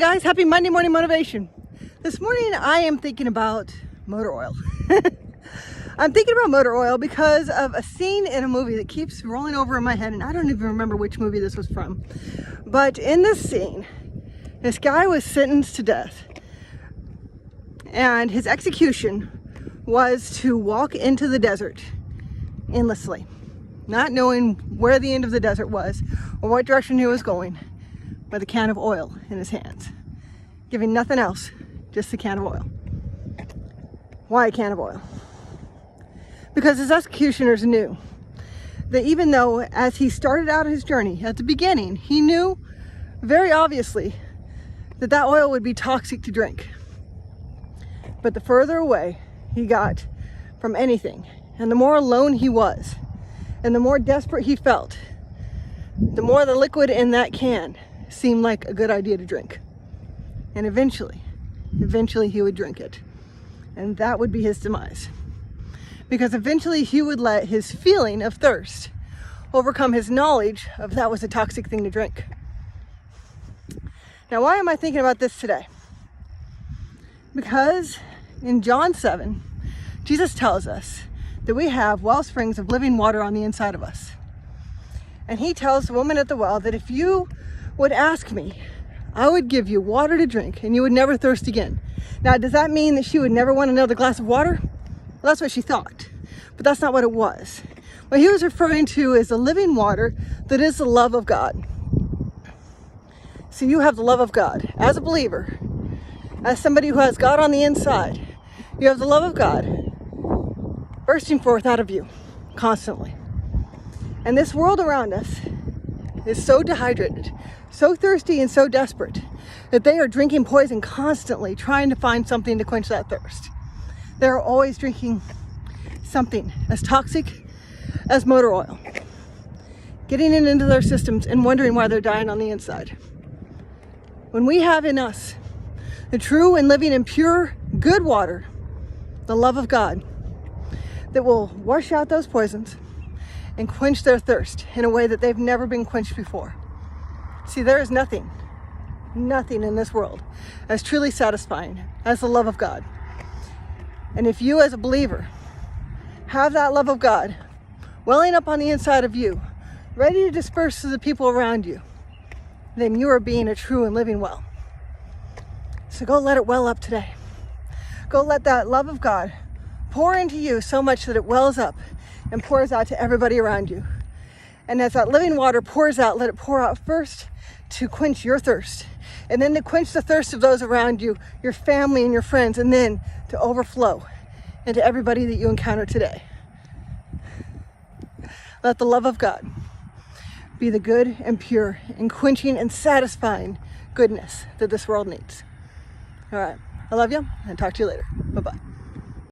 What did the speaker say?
Guys, happy Monday morning motivation. This morning I am thinking about motor oil. I'm thinking about motor oil because of a scene in a movie that keeps rolling over in my head, and I don't even remember which movie this was from. But in this scene, this guy was sentenced to death, and his execution was to walk into the desert endlessly, not knowing where the end of the desert was or what direction he was going, with a can of oil in his hands, giving nothing else, just a can of oil. Why a can of oil? Because his executioners knew that even though as he started out his journey at the beginning, he knew very obviously that that oil would be toxic to drink. But the further away he got from anything, and the more alone he was, and the more desperate he felt, the more the liquid in that can seemed like a good idea to drink. And eventually he would drink it. And that would be his demise. Because eventually he would let his feeling of thirst overcome his knowledge of that was a toxic thing to drink. Now, why am I thinking about this today? Because in John 7, Jesus tells us that we have well springs of living water on the inside of us. And he tells the woman at the well that if you would ask me, I would give you water to drink and you would never thirst again. Now, does that mean that she would never want another glass of water? Well, that's what she thought, but that's not what it was. What he was referring to is the living water that is the love of God. So you have the love of God as a believer, as somebody who has God on the inside. You have the love of God bursting forth out of you constantly. And this world around us is so dehydrated, so thirsty and so desperate that they are drinking poison constantly, trying to find something to quench that thirst. They're always drinking something as toxic as motor oil, getting it into their systems and wondering why they're dying on the inside. When we have in us the true and living and pure good water, the love of God, that will wash out those poisons and quench their thirst in a way that they've never been quenched before. See, there is nothing in this world as truly satisfying as the love of God. And if you as a believer have that love of God welling up on the inside of you, ready to disperse to the people around you, then you are being a true and living well. So go let it well up today. Go let that love of God pour into you so much that it wells up and pours out to everybody around you. And as that living water pours out, let it pour out first to quench your thirst, and then to quench the thirst of those around you, your family and your friends, and then to overflow into everybody that you encounter today. Let the love of God be the good and pure and quenching and satisfying goodness that this world needs. All right, I love you and talk to you later. Bye-bye.